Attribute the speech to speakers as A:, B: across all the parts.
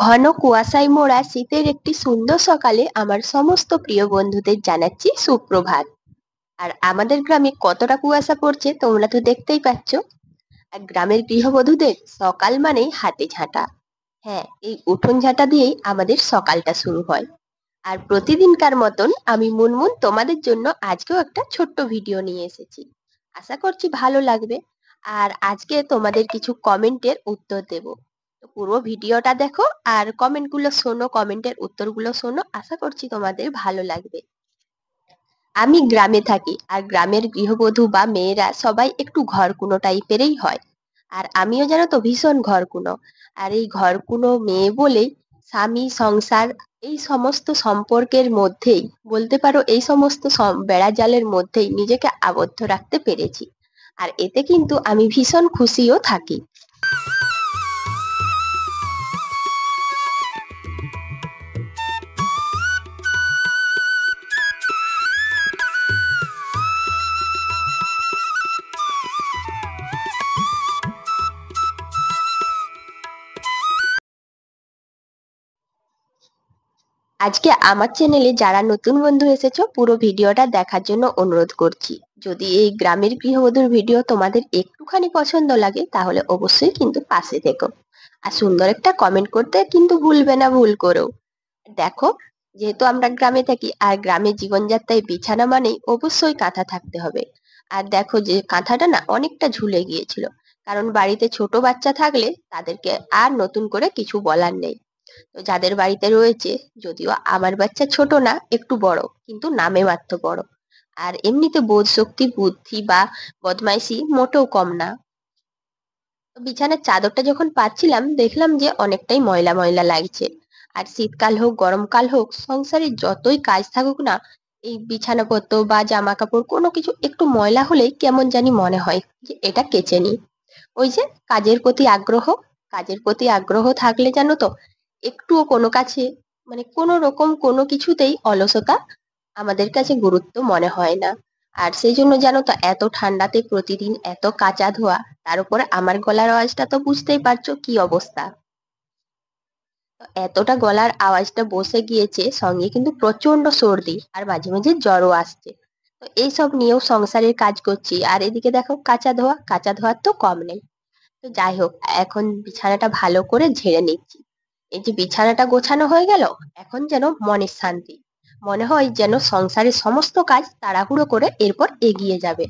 A: ঘন কুয়াশায় মোড়া শীতের একটি সুন্দর সকালে আমার সমস্ত প্রিয় বন্ধুদের জানাচ্ছি সুপ্রভাত। আর আমাদের গ্রামে কতটা কুয়াশা পড়ছে তোমরা তো দেখতেই পাচ্ছ। আর গ্রামের গৃহবধূদের সকাল মানেই হাতে ঝাঁটা। হ্যাঁ, এই উঠোন ঝাঁটা দিয়েই আমাদের সকালটা শুরু হয়। আর প্রতিদিনকার মতন আমি মুনমুন তোমাদের জন্য আজকেও একটা ছোট্ট ভিডিও নিয়ে এসেছি। আশা করছি ভালো লাগবে। আর আজকে তোমাদের কিছু কমেন্টের উত্তর দেব। তো পুরো ভিডিওটা দেখো আর কমেন্টগুলো শোনো, কমেন্টের উত্তরগুলো শোনো, আশা করছি তোমাদের ভালো লাগবে। আমি গ্রামে থাকি আর গ্রামের গৃহবধূ বা মেয়েরা সবাই একটু ঘরকুনো টাইপেরই হয়। আর আমিও জানো তো ভীষণ ঘরকুনো। আর এই ঘরকুনো মেয়ে বলেই স্বামী সংসার এই সমস্ত সম্পর্কের মধ্যেই বলতে পারো এই সমস্ত বেড়াজালের মধ্যেই নিজেকে আবদ্ধ রাখতে পেরেছি। আর এতে কিন্তু আমি ভীষণ খুশিও থাকি। আজকে আমার চ্যানেলে যারা নতুন বন্ধু এসেছো পুরো ভিডিওটা দেখার জন্য অনুরোধ করছি। যদি এই গ্রামের গৃহবধূর ভিডিও তোমাদের একটুখানি পছন্দ লাগে তাহলে অবশ্যই কিন্তু পাশে থেকো। আর সুন্দর একটা কমেন্ট করতে কিন্তু ভুলবে না, ভুল করো। দেখো, যেহেতু আমরা গ্রামে থাকি আর গ্রামের জীবনযাত্রায় বিছানা মানেই অবশ্যই কাঁথা থাকতে হবে। আর দেখো যে কাঁথাটা না অনেকটা ঝুলে গিয়েছিল, কারণ বাড়িতে ছোট বাচ্চা থাকলে তাদেরকে আর নতুন করে কিছু বলার নেই। তো যাদের বাড়িতে রয়েছে, যদিও আমার বাচ্চা ছোট না, একটু বড়, কিন্তু নামে মাত্র বড়। আর এমনিতে বোধ শক্তি, বুদ্ধি বা বদমাইশি মোটেও কম না। তো বিছানার চাদরটা যখন পাচ্ছিলাম দেখলাম যে অনেকটাই ময়লা ময়লা লাগছে। আর শীতকাল হোক গরমকাল হোক, সংসারে যতই কাজ থাকুক না, এই বিছানাপত্র বা জামা কাপড় কোনো কিছু একটু ময়লা হলেই কেমন জানি মনে হয় যে এটা কেচে নিই। ওই যে কাজের প্রতি আগ্রহ, কাজের প্রতি আগ্রহ থাকলে জানো তো একটুও কোনো কাছে মানে কোনো রকম কোনো কিছুতেই অলসতা আমাদের কাছে গুরুত্ব মনে হয় না। আর সেই জন্য জানো তো এত ঠান্ডাতে প্রতিদিন এত কাচা ধোয়া, তার উপরে আমার গলার আওয়াজটা তো বুঝতেই পারছো কি অবস্থা। তো এতটা গলার আওয়াজটা বসে গিয়েছে, সঙ্গে কিন্তু প্রচন্ড সর্দি আর মাঝে মাঝে জ্বরও আসছে। তো এইসব নিয়েও সংসারের কাজ করছি, আর এদিকে দেখো কাঁচা ধোয়া, কাঁচা ধোয়ার তো কম নেই। তো যাই হোক, এখন বিছানাটা ভালো করে ঝেড়ে নিচ্ছি। এই যে বিছানাটা গোছানো হয়ে গেল, এখন যেন মনের শান্তি। মনে হয় যেন সংসারের সমস্ত কাজ তাড়াহুড়ো করে এরপর এগিয়ে যাবে।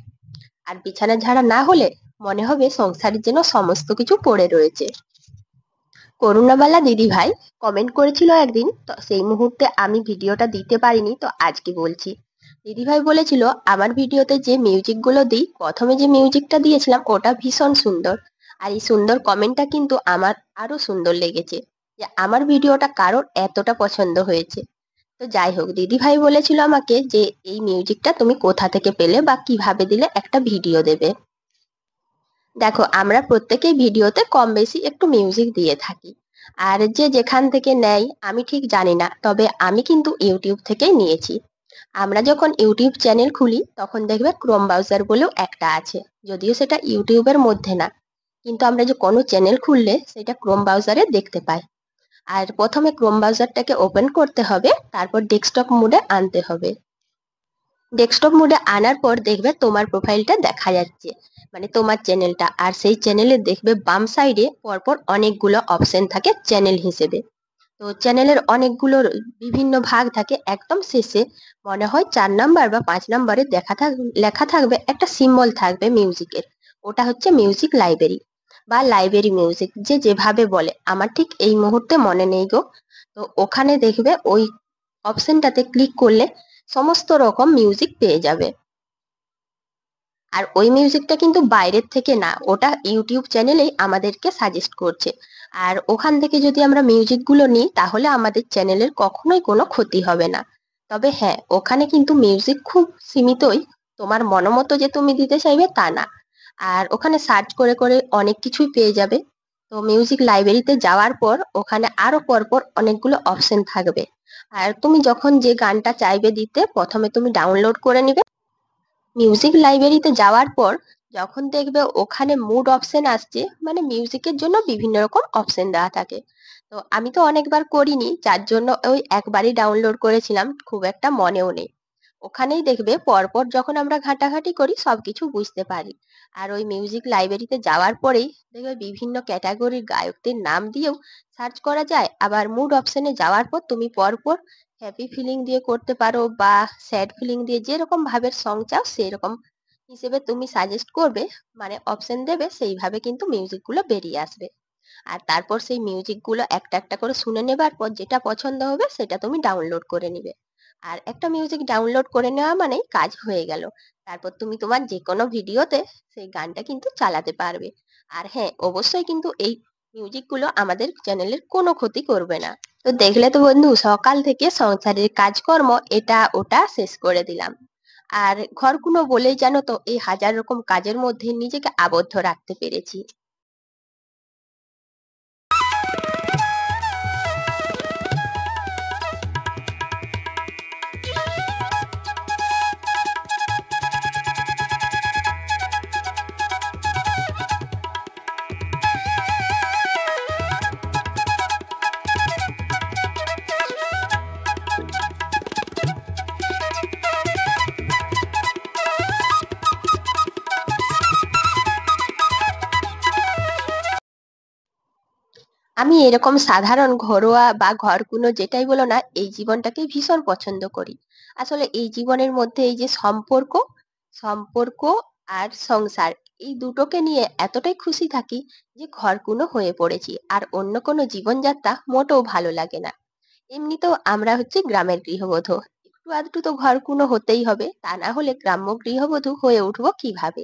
A: আর বিছানা ঝাড়া না হলে মনে হবে সংসারের যেন সমস্ত কিছু পড়ে রয়েছে। করুণাবালা দিদি ভাই কমেন্ট করেছিল একদিন, তো সেই মুহূর্তে আমি ভিডিওটা দিতে পারিনি, তো আজকে বলছি। দিদি ভাই বলেছিল আমার ভিডিওতে যে মিউজিক গুলো দিই, প্রথমে যে মিউজিকটা দিয়েছিলাম ওটা ভীষণ সুন্দর। আর এই সুন্দর কমেন্টটা কিন্তু আমার আরো সুন্দর লেগেছে, যে আমার ভিডিওটা কারোর এতটা পছন্দ হয়েছে। তো যাই হোক, দিদি ভাই বলেছিল আমাকে যে এই মিউজিকটা তুমি কোথা থেকে পেলে বা কিভাবে দিলে একটা ভিডিও দেবে। দেখো, আমরা প্রত্যেকেই ভিডিওতে কম বেশি একটু মিউজিক দিয়ে থাকি। আর যে যেখান থেকে নেয় আমি ঠিক জানি না, তবে আমি কিন্তু ইউটিউব থেকেই নিয়েছি। আমরা যখন ইউটিউব চ্যানেল খুলি তখন দেখবে ক্রোম ব্রাউজার বলেও একটা আছে, যদিও সেটা ইউটিউবের মধ্যে না, কিন্তু আমরা যে কোনো চ্যানেল খুললে সেটা ক্রোম ব্রাউজারে দেখতে পাই। আর প্রথমে ক্রোম ব্রাউজারটাকে ওপেন করতে হবে, তারপর ডেস্কটপ মোডে আনতে হবে। ডেস্কটপ মোডে আনার পর দেখবে তোমার প্রোফাইলটা দেখা যাচ্ছে, মানে তোমার চ্যানেলটা। আর সেই চ্যানেলে দেখবে বাম সাইডে পরপর অনেকগুলো অপশন থাকে চ্যানেল হিসেবে। তো চ্যানেলের অনেকগুলো বিভিন্ন ভাগ থাকে, একদম শেষে মনে হয় 4 নাম্বার বা 5 নাম্বারে লেখা থাকবে একটা সিম্বল থাকবে মিউজিকের। ওটা হচ্ছে মিউজিক লাইব্রেরি বা লাইব্রেরি মিউজিক, যে যেভাবে বলে, আমার ঠিক এই মুহূর্তে মনে নেই গো। তো ওখানে দেখবে ওই অপশনটাতে ক্লিক করলে সমস্ত রকম মিউজিক পেয়ে যাবে। আর ওই মিউজিকটা কিন্তু বাইরের থেকে না, ওটা ইউটিউব চ্যানেলেই আমাদেরকে সাজেস্ট করছে। আর ওখান থেকে যদি আমরা মিউজিকগুলো নিই তাহলে আমাদের চ্যানেলের কখনোই কোনো ক্ষতি হবে না। তবে হ্যাঁ, ওখানে কিন্তু মিউজিক খুব সীমিতই, তোমার মনোমতো যে তুমি দিতে চাইবে তা না। আর ওখানে সার্চ করে করে অনেক কিছুই পেয়ে যাবে। তো মিউজিক লাইব্রেরিতে যাওয়ার পর ওখানে আরো পরপর অনেকগুলো অপশন থাকবে। আর তুমি যখন যে গানটা চাইবে দিতে, প্রথমে তুমি ডাউনলোড করে নিবে। মিউজিক লাইব্রেরিতে যাওয়ার পর যখন দেখবে ওখানে মুড অপশন আসছে, মানে মিউজিকের জন্য বিভিন্ন রকম অপশন দেওয়া থাকে, তো আমি তো অনেকবার করিনি, যার জন্য ওই একবারই ডাউনলোড করেছিলাম, খুব একটা মনেও নেই। ওখানেই দেখবে পরপর যখন আমরা ঘাটাঘাটি করি সবকিছু বুঝতে পারি। আর ওই মিউজিক লাইব্রেরিতে যাওয়ার পরেই দেখবে বিভিন্ন ক্যাটাগরির গায়কদের নাম দিয়েও সার্চ করা যায়। আবার মুড অপশনে যাওয়ার পর তুমি পরপর হ্যাপি ফিলিং দিয়ে করতে পারো বা স্যাড ফিলিং দিয়ে, যেরকম ভাবের সং চাও সেরকম হিসেবে তুমি সাজেস্ট করবে, মানে অপশন দেবে, সেইভাবে কিন্তু মিউজিক গুলো বেরিয়ে আসবে। আর তারপর সেই মিউজিক গুলো একটা একটা করে শুনে নেবার পর যেটা পছন্দ হবে সেটা তুমি ডাউনলোড করে নিবে। আর একটা মিউজিক ডাউনলোড করে নেওয়া মানেই কাজ হয়ে গেল। তারপর তুমি তোমার যে কোনো ভিডিওতে সেই গানটা কিন্তু চালাতে পারবে। আর হ্যাঁ, অবশ্যই কিন্তু এই মিউজিক গুলো আমাদের চ্যানেলের কোনো ক্ষতি করবে না। তো দেখলে তো বন্ধু, সকাল থেকে সংসারের কাজকর্ম এটা ওটা শেষ করে দিলাম। আর ঘরকুনো বলেই জানো তো, এই হাজার রকম কাজের মধ্যে নিজেকে আবদ্ধ রাখতে পেরেছি। আমি এরকম সাধারণ ঘরোয়া বা ঘরকুনো যেটাই বলো না, এই জীবনটাকে ভীষণ পছন্দ করি। আসলে এই জীবনের মধ্যে এই যে সম্পর্ক সম্পর্ক আর সংসার, এই দুটোকে নিয়ে এতটাই খুশি থাকি যে ঘরকুনো হয়ে পড়েছি। আর অন্য কোনো জীবনযাত্রা মোটেও ভালো লাগে না। এমনিতেও আমরা হচ্ছে গ্রামের গৃহবধূ, একটু আধটু তো ঘরকুনো হতেই হবে, তা না হলে গ্রাম্য গৃহবধূ হয়ে উঠবো কিভাবে?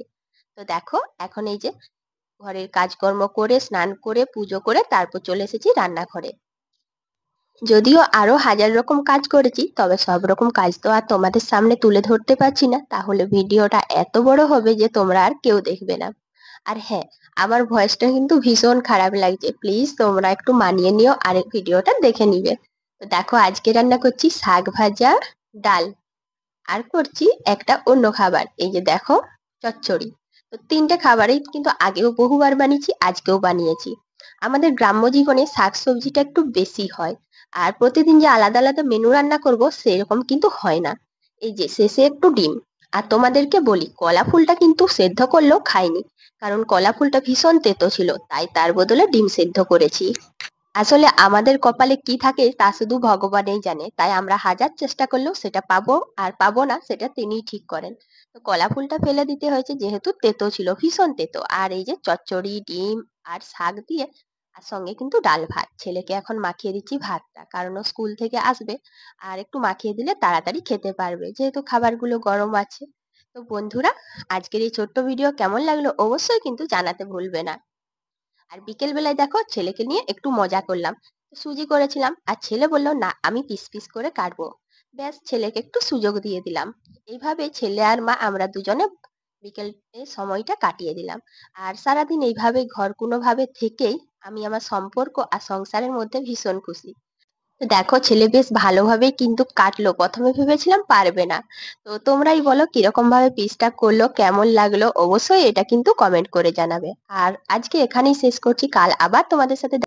A: তো দেখো, এখন এই যে ঘরের কাজকর্ম করে স্নান করে পুজো করে তারপর চলে এসেছি রান্নাঘরে। যদিও আরো হাজার রকম কাজ করেছি, তবে সব রকম কাজ তো আর তোমাদের সামনে তুলে ধরতে পারছি না, তাহলে ভিডিওটা এত বড় হবে যে তোমরা আর কেউ দেখবে না। আর হ্যাঁ, আমার ভয়েসটা কিন্তু ভীষণ খারাপ লাগছে, প্লিজ তোমরা একটু মানিয়ে নিও আর ভিডিওটা দেখে নিবে। তো দেখো, আজকে রান্না করছি শাক ভাজা, ডাল, আর করছি একটা অন্য খাবার, এই যে দেখো, চচ্চড়ি। তো তিনটে খাবারই কিন্তু আগেও বহুবার বানিয়েছি, আজকেও বানিয়েছি। আমাদের গ্রাম্য জীবনে শাকসবজিটা একটু বেশি হয়। আর প্রতিদিন যে আলাদা আলাদা মেনু রান্না করব সেরকম কিন্তু হয় না। এই যে শেষে একটু ডিম। আর তোমাদেরকে বলি, কলা ফুলটা কিন্তু সেদ্ধ করলেও খাইনি, কারণ কলা ফুলটা ভীষণ তেতো ছিল, তাই তার বদলে ডিম সেদ্ধ করেছি। আসলে আমাদের কপালে কি থাকে তা শুধু ভগবানই জানে, তাই আমরা হাজার চেষ্টা করলেও সেটা পাবো আর পাবো না সেটা তিনিই ঠিক করেন। তো কলা ফুলটা ফেলে দিতে হয়েছে যেহেতু তেতো ছিল, ভীষণ তেতো। আর এই যে চচ্চড়ি, ডিম আর শাক দিয়ে, আর সঙ্গে কিন্তু ডাল ভাত। ছেলেকে এখন মাখিয়ে দিচ্ছি ভাতটা, কারণ ও স্কুল থেকে আসবে, আর একটু মাখিয়ে দিলে তাড়াতাড়ি খেতে পারবে, যেহেতু খাবারগুলো গরম আছে। তো বন্ধুরা, আজকের এই ছোট্ট ভিডিও কেমন লাগলো অবশ্যই কিন্তু জানাতে ভুলবে না। আর বিকেল বেলায় দেখো, ছেলেকে নিয়ে একটু মজা করলাম। সুজি করেছিলাম আর ছেলে বলল না, আমি পিস পিস করে কাটবো। ব্যাস, ছেলেকে একটু সুযোগ দিয়ে দিলাম। এইভাবে ছেলে আর মা আমরা দুজনে বিকেল সময়টা কাটিয়ে দিলাম। আর সারাদিন এইভাবে ঘর কোনো ভাবে থেকেই আমি আমার সম্পর্ক আর সংসারের মধ্যে ভীষণ খুশি। তো দেখো, ছেলে বেশ ভালোভাবেই কিন্তু কাটলো, প্রথমে ভেবেছিলাম পারবে না। তো তোমরাই বলো কিরকম ভাবে পিসটা করলো, কেমন লাগলো, অবশ্যই এটা কিন্তু কমেন্ট করে জানাবে। আর আজকে এখানেই শেষ করছি, কাল আবার তোমাদের সাথে